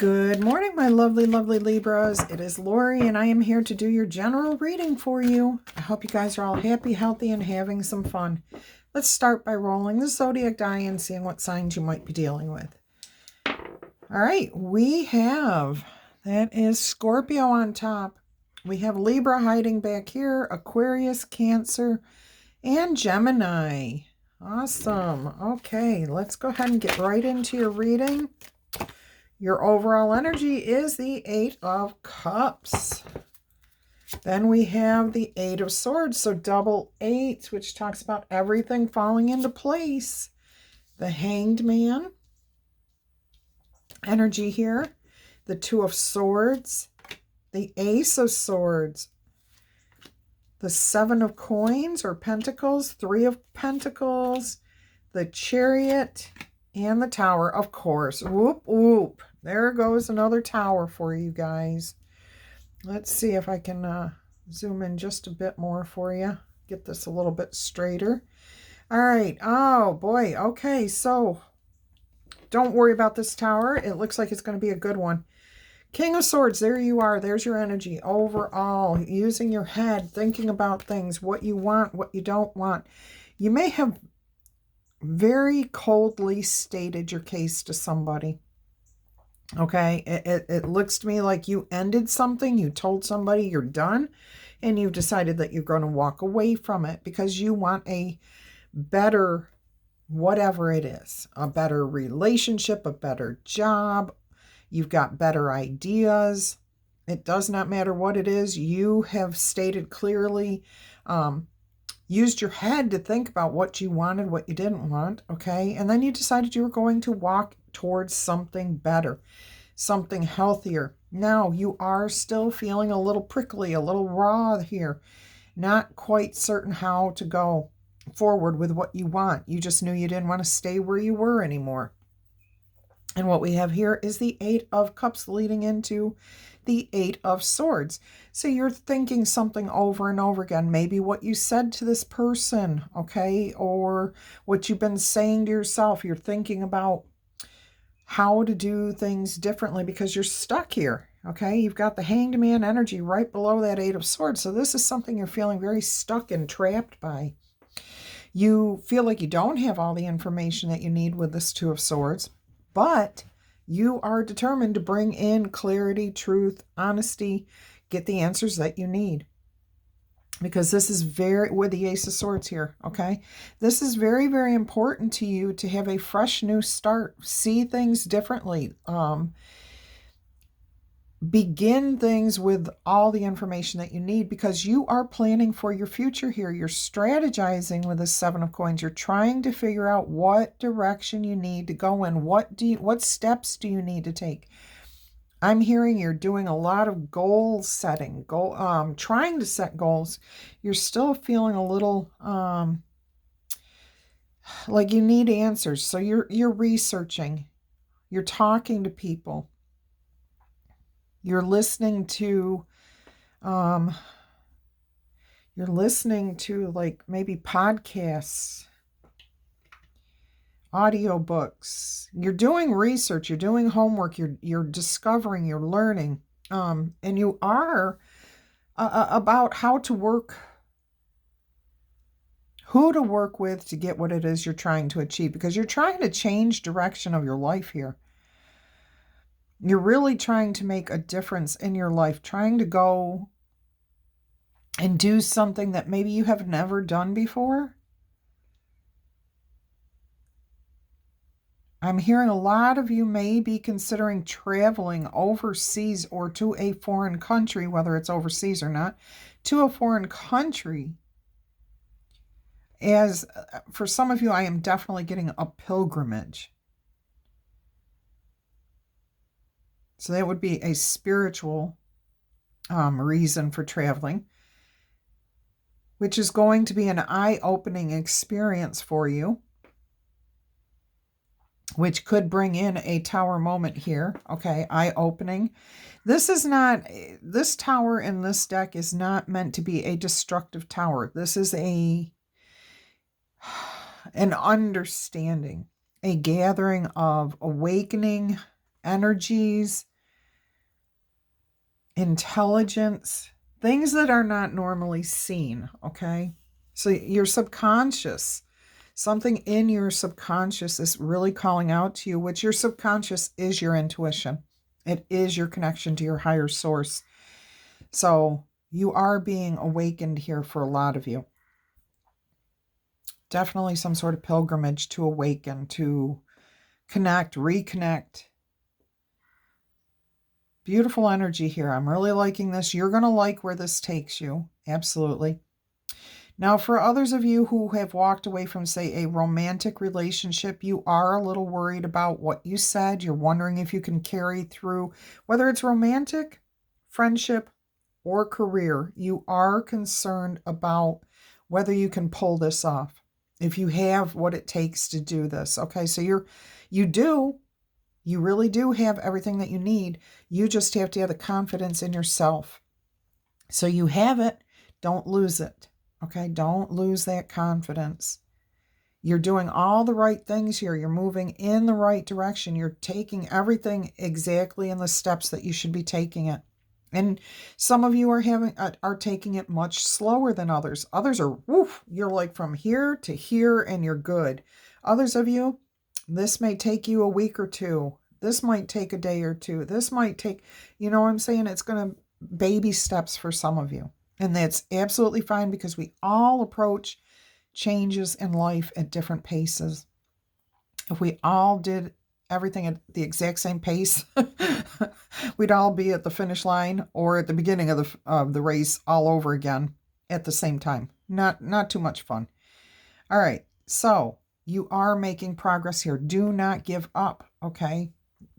Good morning, my lovely, lovely Libras. It is Laurie, and I am here to do your general reading for you. I hope you guys are all happy, healthy, and having some fun. Let's start by rolling the zodiac die and seeing what signs you might be dealing with. All right, we have, that is Scorpio on top. We have Libra hiding back here, Aquarius, Cancer, and Gemini. Awesome. Okay, let's go ahead and get right into your reading. Your overall energy is the Eight of Cups. Then we have the Eight of Swords, so double eight, which talks about everything falling into place. The Hanged Man energy here. The Two of Swords. The Ace of Swords. The Seven of Coins or Pentacles. Three of Pentacles. The Chariot. And the Tower, of course. Whoop, whoop. There goes another tower for you guys. Let's see if I can zoom in just a bit more for you. Get this a little bit straighter. All right. Oh, boy. Okay, so don't worry about this tower. It looks like it's going to be a good one. King of Swords, there you are. There's your energy overall. Using your head, thinking about things, what you want, what you don't want. You may have very coldly stated your case to somebody. Okay, it looks to me like you ended something, you told somebody you're done, and you've decided that you're going to walk away from it because you want a better, whatever it is, a better relationship, a better job, you've got better ideas. It does not matter what it is. You have stated clearly, used your head to think about what you wanted, what you didn't want, okay? And then you decided you were going to walk towards something better, something healthier. Now, you are still feeling a little prickly, a little raw here, not quite certain how to go forward with what you want. You just knew you didn't want to stay where you were anymore. And what we have here is the Eight of Cups leading into the Eight of Swords. So you're thinking something over and over again. Maybe what you said to this person, okay? Or what you've been saying to yourself. You're thinking about how to do things differently because you're stuck here, okay? You've got the Hanged Man energy right below that Eight of Swords. So this is something you're feeling very stuck and trapped by. You feel like you don't have all the information that you need with this Two of Swords, but you are determined to bring in clarity, truth, honesty, get the answers that you need. Because this is very, with the Ace of Swords here, okay? This is very, very important to you to have a fresh new start. See things differently. Begin things with all the information that you need because you are planning for your future here. You're strategizing with the Seven of Coins. You're trying to figure out what direction you need to go in. What steps do you need to take? I'm hearing you're doing a lot of goal setting, trying to set goals. You're still feeling a little like you need answers. So you're researching. You're talking to people. You're listening to like maybe podcasts, audiobooks. You're doing research, you're doing homework, you're discovering, you're learning. And you are about how to work, who to work with to get what it is you're trying to achieve, because you're trying to change direction of your life here. You're really trying to make a difference in your life, trying to go and do something that maybe you have never done before. I'm hearing a lot of you may be considering traveling overseas or to a foreign country, whether it's overseas or not, to a foreign country. As for some of you, I am definitely getting a pilgrimage. So that would be a spiritual reason for traveling, which is going to be an eye-opening experience for you, which could bring in a tower moment here. Okay, eye-opening. This tower in this deck is not meant to be a destructive tower. This is an understanding, a gathering of awakening energies, intelligence, things that are not normally seen, okay? So your subconscious, something in your subconscious is really calling out to you, which your subconscious is your intuition. It is your connection to your higher source. So you are being awakened here for a lot of you. Definitely some sort of pilgrimage to awaken, to connect, reconnect. Beautiful energy here. I'm really liking this. You're going to like where this takes you. Absolutely. Now, for others of you who have walked away from, say, a romantic relationship, you are a little worried about what you said. You're wondering if you can carry through, whether it's romantic, friendship, or career. You are concerned about whether you can pull this off, if you have what it takes to do this. Okay, so you really do have everything that you need. You just have to have the confidence in yourself. So you have it. Don't lose it. Okay, don't lose that confidence. You're doing all the right things here. You're moving in the right direction. You're taking everything exactly in the steps that you should be taking it. And some of you are taking it much slower than others. Others are, woof, you're like from here to here and you're good. Others of you, this may take you a week or two. This might take a day or two. This might take, you know what I'm saying? It's going to baby steps for some of you. And that's absolutely fine because we all approach changes in life at different paces. If we all did everything at the exact same pace, we'd all be at the finish line or at the beginning of the race all over again at the same time. Not too much fun. All right, so you are making progress here. Do not give up, okay?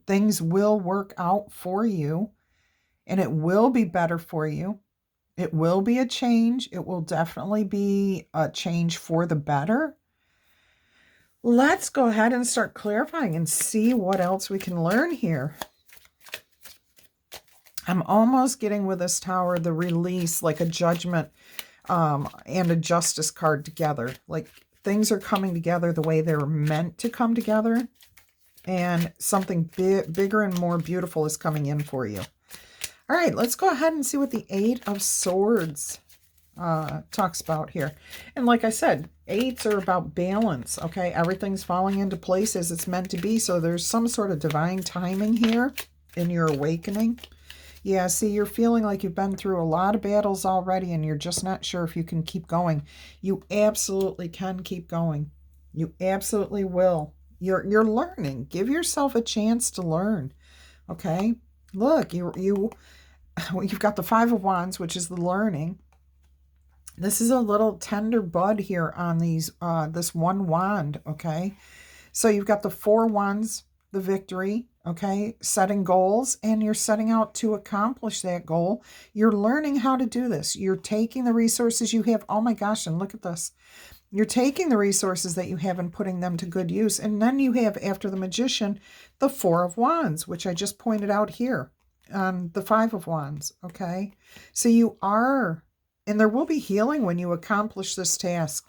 Things will work out for you, and it will be better for you. It will be a change. It will definitely be a change for the better. Let's go ahead and start clarifying and see what else we can learn here. I'm almost getting with this tower the release, like a judgment and a justice card together. Like things are coming together the way they're meant to come together. And something bigger and more beautiful is coming in for you. All right, let's go ahead and see what the Eight of Swords talks about here. And like I said, eights are about balance, okay? Everything's falling into place as it's meant to be, so there's some sort of divine timing here in your awakening. Yeah, see, you're feeling like you've been through a lot of battles already, and you're just not sure if you can keep going. You absolutely can keep going. You absolutely will. You're learning. Give yourself a chance to learn, okay? Look, you've got the Five of Wands, which is the learning. This is a little tender bud here on these this one wand, okay? So you've got the Four Wands, the victory, okay? Setting goals, and you're setting out to accomplish that goal. You're learning how to do this. You're taking the resources you have. Oh my gosh, and look at this. You're taking the resources that you have and putting them to good use. And then you have, after the Magician, the Four of Wands, which I just pointed out here on the Five of Wands, okay? So you are, and there will be healing when you accomplish this task.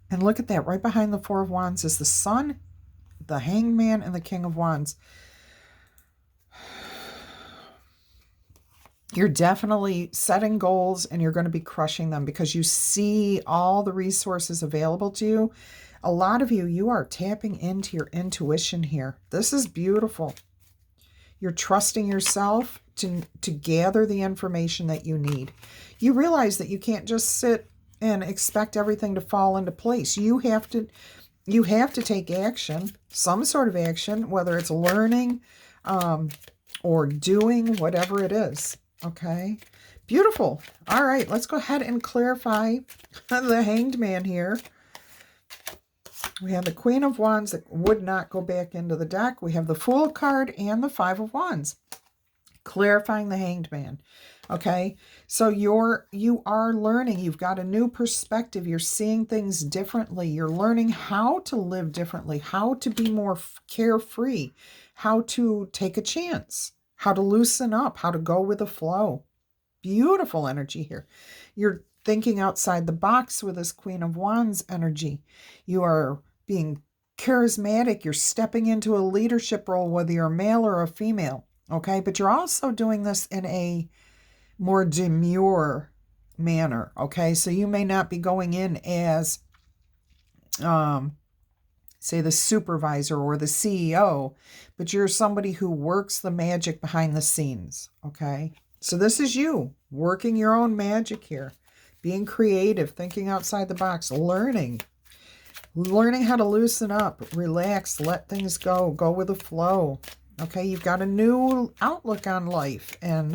And look at that. Right behind the Four of Wands is the Sun, the Hanged Man, and the King of Wands. You're definitely setting goals and you're going to be crushing them because you see all the resources available to you. A lot of you are tapping into your intuition here. This is beautiful. You're trusting yourself to gather the information that you need. You realize that you can't just sit and expect everything to fall into place. You have to take action, some sort of action, whether it's learning or doing, whatever it is. Okay, beautiful. All right, let's go ahead and clarify the Hanged Man here. We have the Queen of Wands that would not go back into the deck. We have the Fool card and the Five of Wands. Clarifying the Hanged Man. Okay, so you are learning. You've got a new perspective. You're seeing things differently. You're learning how to live differently, how to be more carefree, how to take a chance, how to loosen up, how to go with the flow. Beautiful energy here. You're thinking outside the box with this Queen of Wands energy. You are being charismatic. You're stepping into a leadership role, whether you're a male or a female. Okay. But you're also doing this in a more demure manner. Okay. So you may not be going in as, say, the supervisor or the CEO, but you're somebody who works the magic behind the scenes. Okay. So this is you working your own magic here, being creative, thinking outside the box, learning how to loosen up, relax, let things go with the flow. Okay, you've got a new outlook on life, and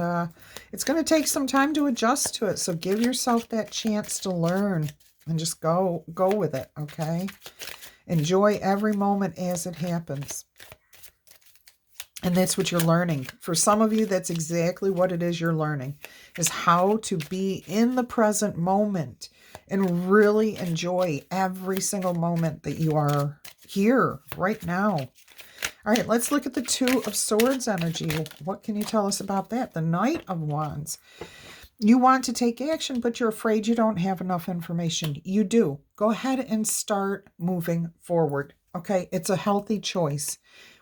it's going to take some time to adjust to it. So give yourself that chance to learn and just go with it. Okay, enjoy every moment as it happens. And that's what you're learning. For some of you, that's exactly what it is you're learning, is how to be in the present moment and really enjoy every single moment that you are here right now. All right, let's look at the Two of Swords energy. What can you tell us about that? The Knight of Wands. You want to take action, but you're afraid you don't have enough information. You do. Go ahead and start moving forward. Okay, it's a healthy choice.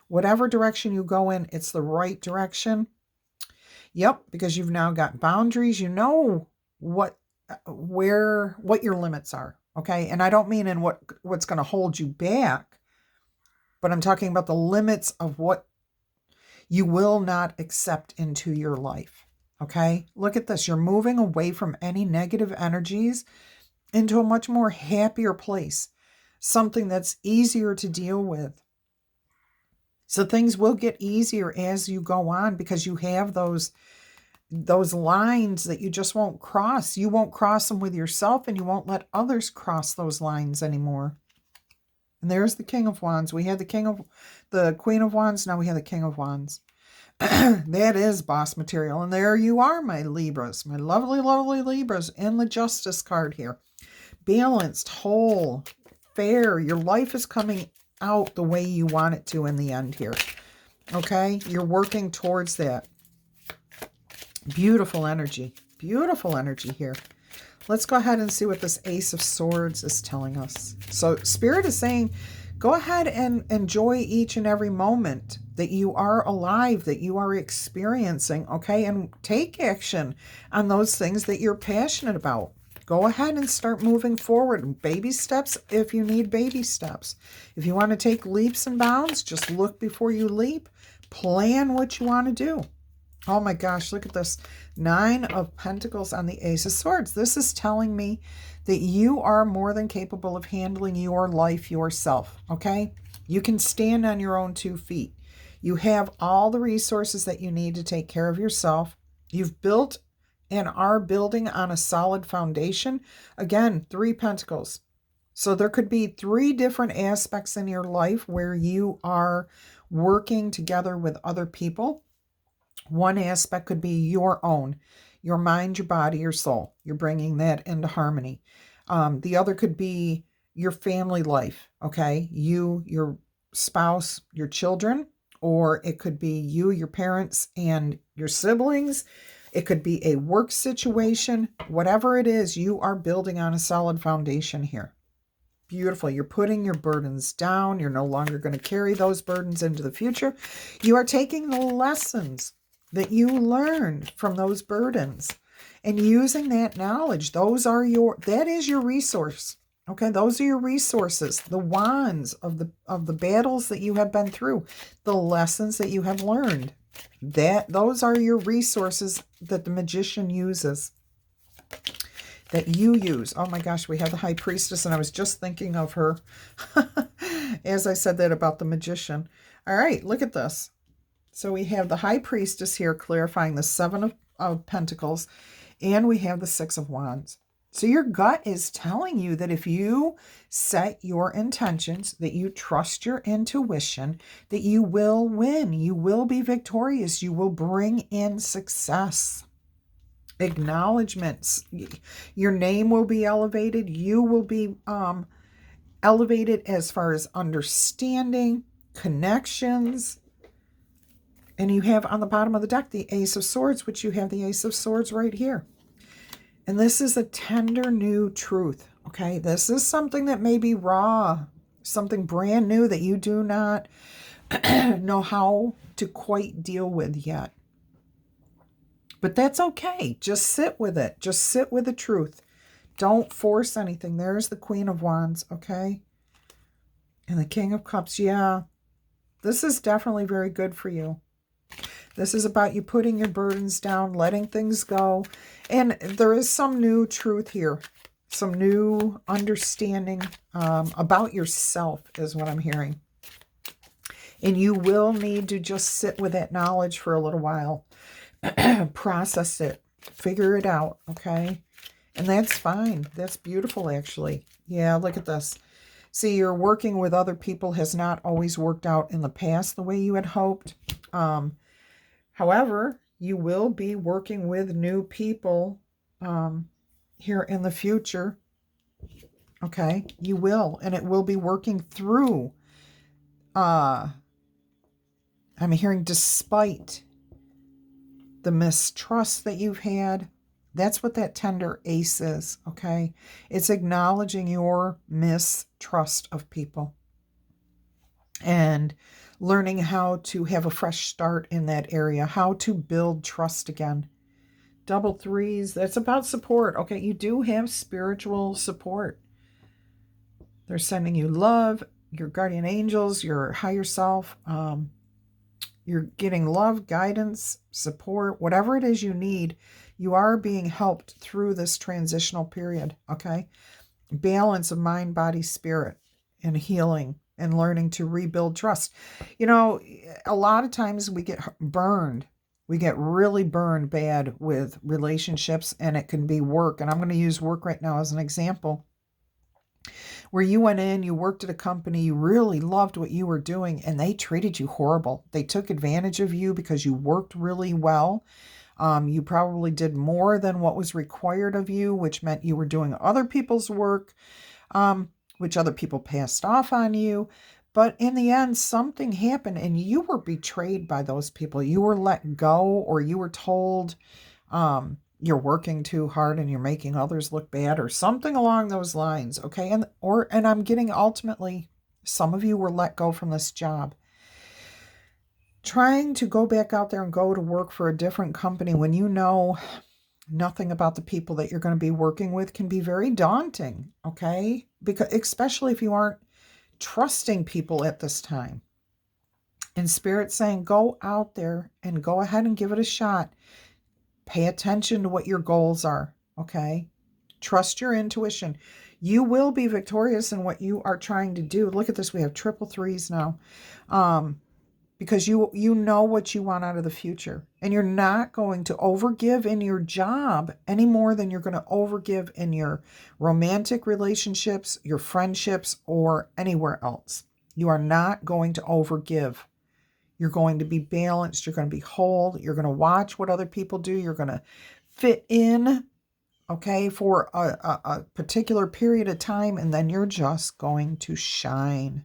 Whatever direction you go in, it's the right direction. Yep, because you've now got boundaries. You know what your limits are. Okay, and I don't mean in what's going to hold you back, but I'm talking about the limits of what you will not accept into your life. Okay, look at this. You're moving away from any negative energies into a much more happier place, something that's easier to deal with. So things will get easier as you go on because you have those lines that you just won't cross. You won't cross them with yourself, and you won't let others cross those lines anymore. And there's the King of Wands. We had the Queen of Wands. Now we have the King of Wands. That is boss material. And there you are, my Libras, my lovely, lovely Libras, in the Justice card here. Balanced, whole, fair. Your life is coming out the way you want it to in the end here. Okay? You're working towards that. Beautiful energy. Beautiful energy here. Let's go ahead and see what this Ace of Swords is telling us. So Spirit is saying, go ahead and enjoy each and every moment that you are alive, that you are experiencing, okay? And take action on those things that you're passionate about. Go ahead and start moving forward. Baby steps if you need baby steps. If you want to take leaps and bounds, just look before you leap. Plan what you want to do. Oh my gosh, look at this. 9 of Pentacles on the Ace of Swords. This is telling me that you are more than capable of handling your life yourself, okay? You can stand on your own 2 feet. You have all the resources that you need to take care of yourself. You've built and are building on a solid foundation. Again, 3 Pentacles. So there could be 3 different aspects in your life where you are working together with other people. One aspect could be your own, your mind, your body, your soul. You're bringing that into harmony. The other could be your family life, okay? You, your spouse, your children, or it could be you, your parents, and your siblings. It could be a work situation. Whatever it is, you are building on a solid foundation here. Beautiful. You're putting your burdens down. You're no longer going to carry those burdens into the future. You are taking the lessons that you learned from those burdens and using that knowledge. That is your resource. Okay, those are your resources, the wands of the battles that you have been through, the lessons that you have learned. Those are your resources that the magician uses, that you use. Oh my gosh, we have the High Priestess, and I was just thinking of her as I said that about the magician. All right, look at this. So we have the High Priestess here clarifying the 7 of Pentacles, and we have the 6 of Wands. So your gut is telling you that if you set your intentions, that you trust your intuition, that you will win. You will be victorious. You will bring in success. Acknowledgements. Your name will be elevated. You will be elevated as far as understanding, connections. And you have on the bottom of the deck the Ace of Swords, which you have the Ace of Swords right here. And this is a tender new truth, okay? This is something that may be raw something brand new that you do not know how to quite deal with yet. But that's okay. Just sit with it. Just sit with the truth. Don't force anything. There's the Queen of Wands, okay? And the King of Cups. Yeah, this is definitely very good for you. This is about you putting your burdens down, letting things go. And there is some new truth here. Some new understanding about yourself is what I'm hearing. And you will need to just sit with that knowledge for a little while. Process it. Figure it out, okay? And that's fine. That's beautiful, actually. Yeah, look at this. See, your working with other people has not always worked out in the past the way you had hoped. However, you will be working with new people here in the future. Okay, you will. And it will be working through. I'm hearing despite the mistrust that you've had. That's what that tender ace is, okay? It's acknowledging your mistrust of people and learning how to have a fresh start in that area, how to build trust again. Double threes, that's about support. Okay, you do have spiritual support. They're sending you love, your guardian angels, your higher self. You're getting love, guidance, support, whatever it is you need. You are being helped through this transitional period, okay? Balance of mind, body, spirit, and healing, and learning to rebuild trust. You know, a lot of times we get burned. We get really burned bad with relationships, and it can be work. And I'm going to use work right now as an example. Where you went in, you worked at a company, you really loved what you were doing, and they treated you horrible. They took advantage of you because you worked really well. You probably did more than what was required of you, which meant you were doing other people's work, which other people passed off on you. But in the end, something happened and you were betrayed by those people. You were let go, or you were told you're working too hard and you're making others look bad, or something along those lines, okay? And I'm getting, ultimately, some of you were let go from this job. Trying to go back out there and go to work for a different company when you know nothing about the people that you're going to be working with can be very daunting, okay? Because especially if you aren't trusting people at this time. And Spirit's saying, go out there and go ahead and give it a shot. Pay attention to what your goals are, okay? Trust your intuition. You will be victorious in what you are trying to do. Look at this. We have triple threes now. Because you know what you want out of the future. And you're not going to overgive in your job any more than you're going to overgive in your romantic relationships, your friendships, or anywhere else. You are not going to overgive. You're going to be balanced. You're going to be whole. You're going to watch what other people do. You're going to fit in, okay, for a particular period of time, and then you're just going to shine.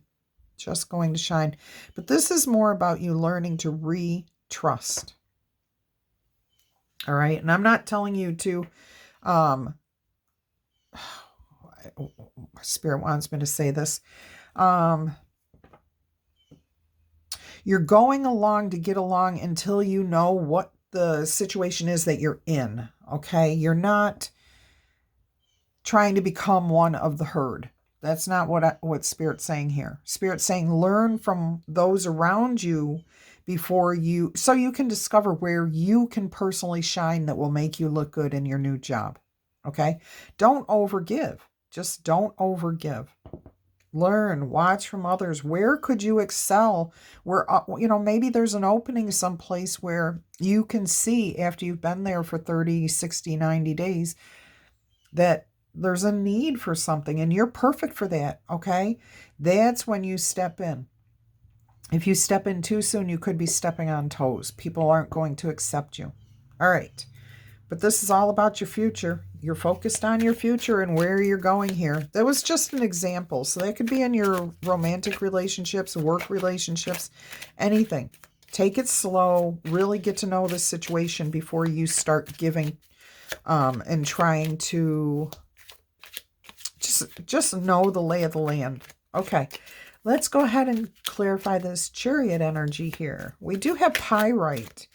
Just going to shine. But this is more about you learning to re-trust. All right? And I'm not telling you to, Spirit wants me to say this. You're going along to get along until you know what the situation is that you're in, okay? You're not trying to become one of the herd. That's not what Spirit's saying here. Spirit's saying learn from those around you so you can discover where you can personally shine that will make you look good in your new job, okay? Don't overgive. Just don't overgive. Learn, watch from others. Where could you excel? Where, maybe there's an opening someplace where you can see after you've been there for 30, 60, 90 days that there's a need for something and you're perfect for that, okay? That's when you step in. If you step in too soon, you could be stepping on toes. People aren't going to accept you. All right. But this is all about your future. You're focused on your future and where you're going here. That was just an example. So that could be in your romantic relationships, work relationships, anything. Take it slow. Really get to know the situation before you start giving and trying to just know the lay of the land. Okay, let's go ahead and clarify this Chariot energy here. We do have Pyrite.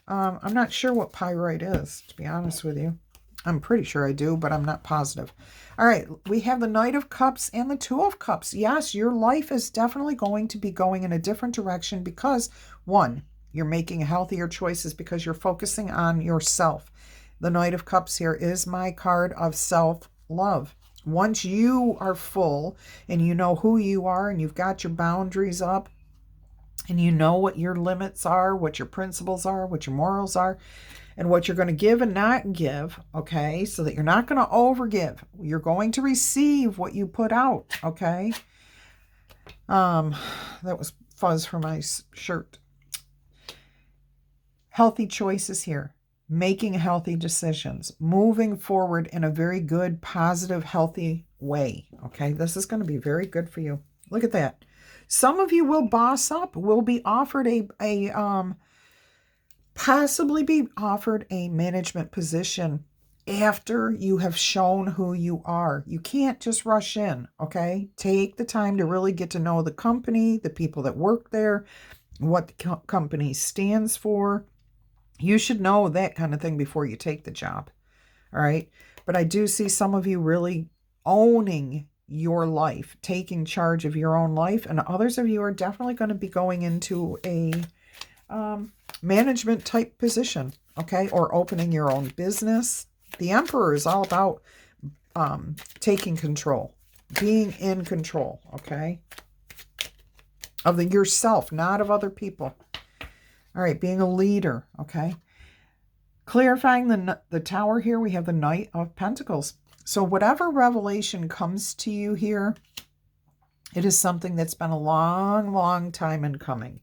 I'm not sure what Pyrite is, to be honest with you. I'm pretty sure I do, but I'm not positive. All right, we have the Knight of Cups and the Two of Cups. Yes, your life is definitely going to be going in a different direction because, one, you're making healthier choices because you're focusing on yourself. The Knight of Cups here is my card of self-love. Once you are full and you know who you are and you've got your boundaries up and you know what your limits are, what your principles are, what your morals are, and what you're going to give and not give, okay, so that you're not going to overgive. You're going to receive what you put out, okay? That was fuzz for my shirt. Healthy choices here. Making healthy decisions. Moving forward in a very good, positive, healthy way, okay? This is going to be very good for you. Look at that. Some of you will boss up, will be offered possibly be offered a management position after you have shown who you are. You can't just rush in, okay? Take the time to really get to know the company, the people that work there, what the company stands for. You should know that kind of thing before you take the job, all right? But I do see some of you really owning your life, taking charge of your own life, and others of you are definitely going to be going into a management type position, okay, or opening your own business. The Emperor is all about taking control, being in control, okay, of yourself, not of other people. All right, being a leader, okay. Clarifying the Tower here, we have the Knight of Pentacles. So whatever revelation comes to you here, it is something that's been a long, long time in coming.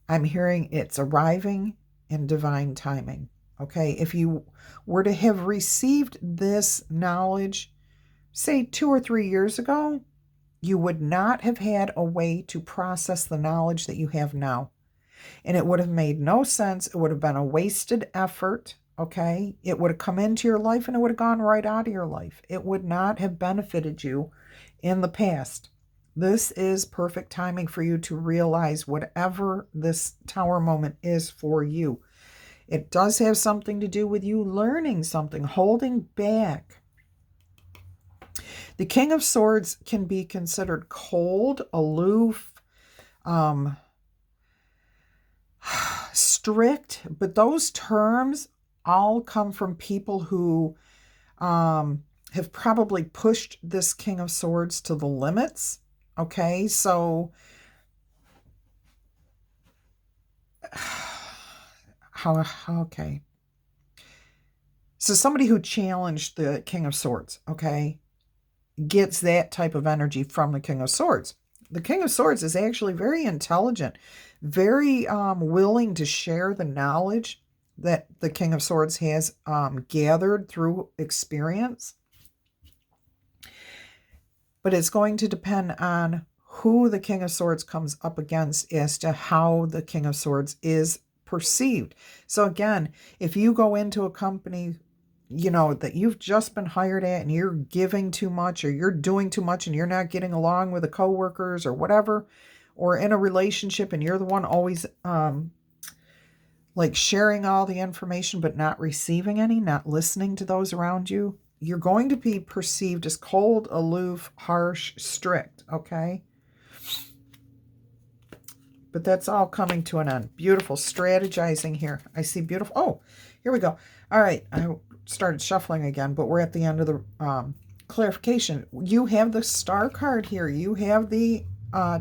I'm hearing it's arriving in divine timing, okay? If you were to have received this knowledge, say 2 or 3 years ago, you would not have had a way to process the knowledge that you have now. And it would have made no sense. It would have been a wasted effort, okay? It would have come into your life and it would have gone right out of your life. It would not have benefited you in the past. This is perfect timing for you to realize whatever this Tower moment is for you. It does have something to do with you learning something, holding back. The King of Swords can be considered cold, aloof, strict, but those terms all come from people who have probably pushed this King of Swords to the limits. Okay, so okay. So somebody who challenged the King of Swords, okay, gets that type of energy from the King of Swords. The King of Swords is actually very intelligent, very willing to share the knowledge that the King of Swords has gathered through experience. But it's going to depend on who the King of Swords comes up against as to how the King of Swords is perceived. So again, if you go into a company, you know, that you've just been hired at and you're giving too much or you're doing too much and you're not getting along with the coworkers or whatever, or in a relationship and you're the one always like sharing all the information but not receiving any, not listening to those around you, you're going to be perceived as cold, aloof, harsh, strict, okay? But that's all coming to an end. Beautiful strategizing here. I see beautiful. Oh, here we go. All right. I started shuffling again, but we're at the end of the clarification. You have the Star card here. You have the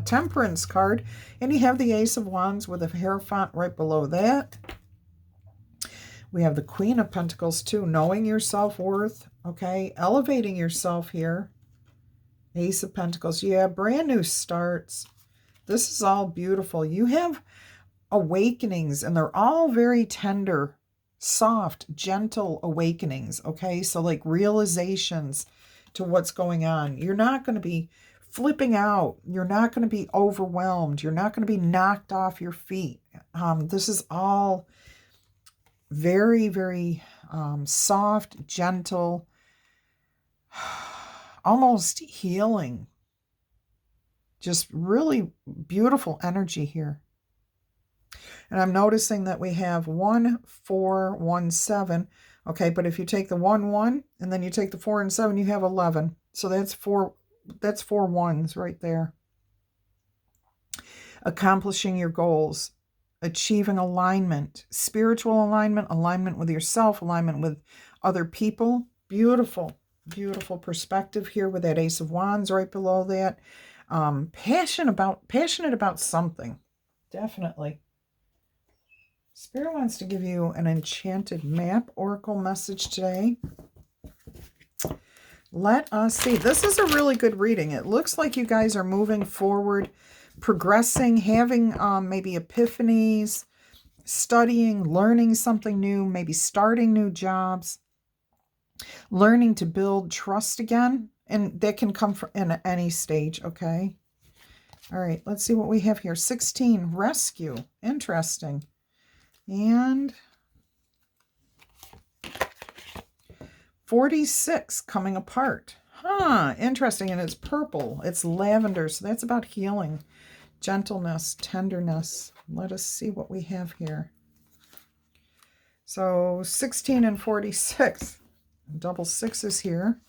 Temperance card, and you have the Ace of Wands with a Hierophant right below that. We have the Queen of Pentacles too, knowing your self-worth, okay, elevating yourself here. Ace of Pentacles, yeah, brand new starts. This is all beautiful. You have awakenings, and they're all very tender, soft, gentle awakenings, okay? So like realizations to what's going on. You're not going to be flipping out. You're not going to be overwhelmed. You're not going to be knocked off your feet. This is all very, very soft, gentle, almost healing. Just really beautiful energy here. And I'm noticing that we have 1, 4, 1, 7. Okay, but if you take the 1, 1, and then you take the 4 and 7, you have 11. So that's four ones right there. Accomplishing your goals, achieving alignment, spiritual alignment, alignment with yourself, alignment with other people. Beautiful, beautiful perspective here with that Ace of Wands right below that. Passionate about something. Definitely. Spirit wants to give you an enchanted map oracle message today. Let us see. This is a really good reading. It looks like you guys are moving forward, progressing, having maybe epiphanies, studying, learning something new, maybe starting new jobs, learning to build trust again. And that can come from in any stage, okay? All right, let's see what we have here. 16, rescue. Interesting. And 46, coming apart. Huh, interesting. And it's purple. It's lavender. So that's about healing, gentleness, tenderness. Let us see what we have here. So 16 and 46. Double sixes here.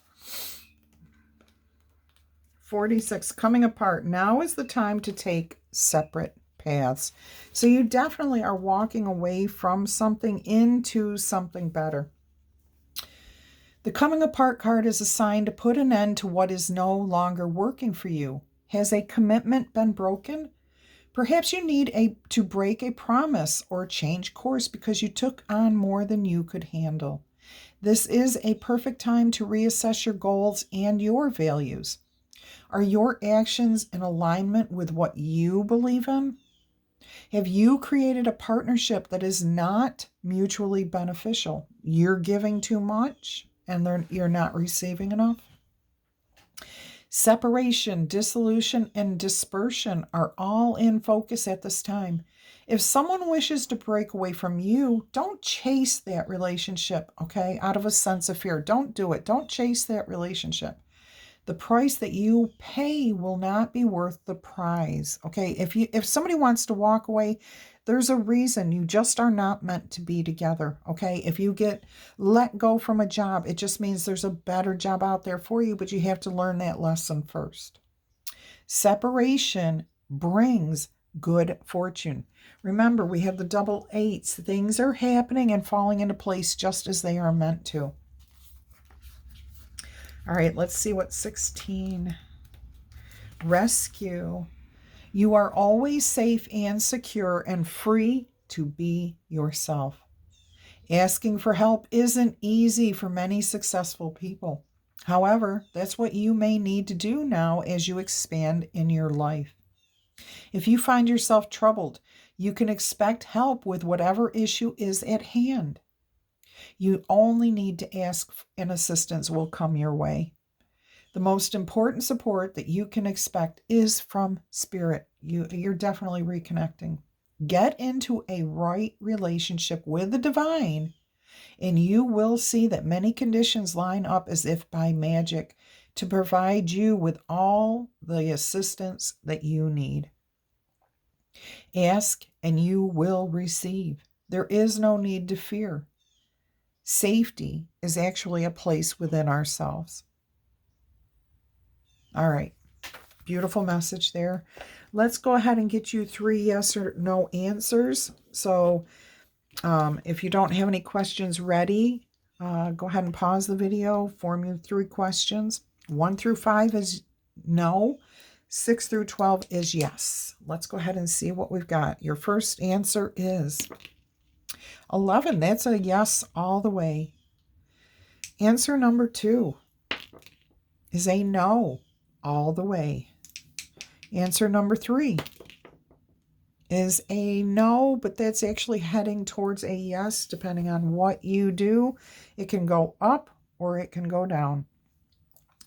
46, coming apart. Now is the time to take separate paths. So you definitely are walking away from something into something better. The coming apart card is a sign to put an end to what is no longer working for you. Has a commitment been broken? Perhaps you need to break a promise or change course because you took on more than you could handle. This is a perfect time to reassess your goals and your values. Are your actions in alignment with what you believe in? Have you created a partnership that is not mutually beneficial? You're giving too much and you're not receiving enough? Separation, dissolution, and dispersion are all in focus at this time. If someone wishes to break away from you, don't chase that relationship, okay, out of a sense of fear. Don't do it. Don't chase that relationship. The price that you pay will not be worth the prize, okay? If somebody wants to walk away, there's a reason. You just are not meant to be together, okay? If you get let go from a job, it just means there's a better job out there for you, but you have to learn that lesson first. Separation brings good fortune. Remember, we have the double eights. Things are happening and falling into place just as they are meant to. All right, let's see what 16. Rescue. You are always safe and secure and free to be yourself. Asking for help isn't easy for many successful people. However, that's what you may need to do now as you expand in your life. If you find yourself troubled, you can expect help with whatever issue is at hand. You only need to ask, and assistance will come your way. The most important support that you can expect is from spirit. You're definitely reconnecting. Get into a right relationship with the divine, and you will see that many conditions line up as if by magic to provide you with all the assistance that you need. Ask and you will receive. There is no need to fear. Safety is actually a place within ourselves. All right. Beautiful message there. Let's go ahead and get you 3 yes or no answers. So if you don't have any questions ready, go ahead and pause the video, form your 3 questions. 1 through 5 is no. 6 through 12 is yes. Let's go ahead and see what we've got. Your first answer is 11. That's a yes all the way. Answer number 2 is a no all the way. Answer number 3 is a no, but that's actually heading towards a yes, depending on what you do. It can go up or it can go down.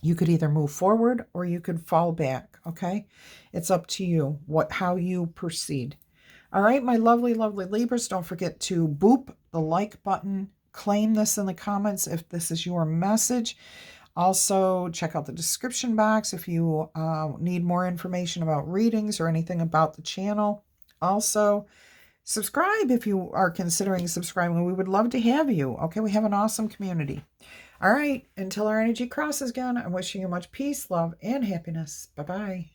You could either move forward or you could fall back, okay? It's up to you how you proceed. All right, my lovely, lovely Libras, don't forget to boop the like button. Claim this in the comments if this is your message. Also, check out the description box if you need more information about readings or anything about the channel. Also, subscribe if you are considering subscribing. We would love to have you. Okay, we have an awesome community. All right, until our energy crosses again, I'm wishing you much peace, love, and happiness. Bye-bye.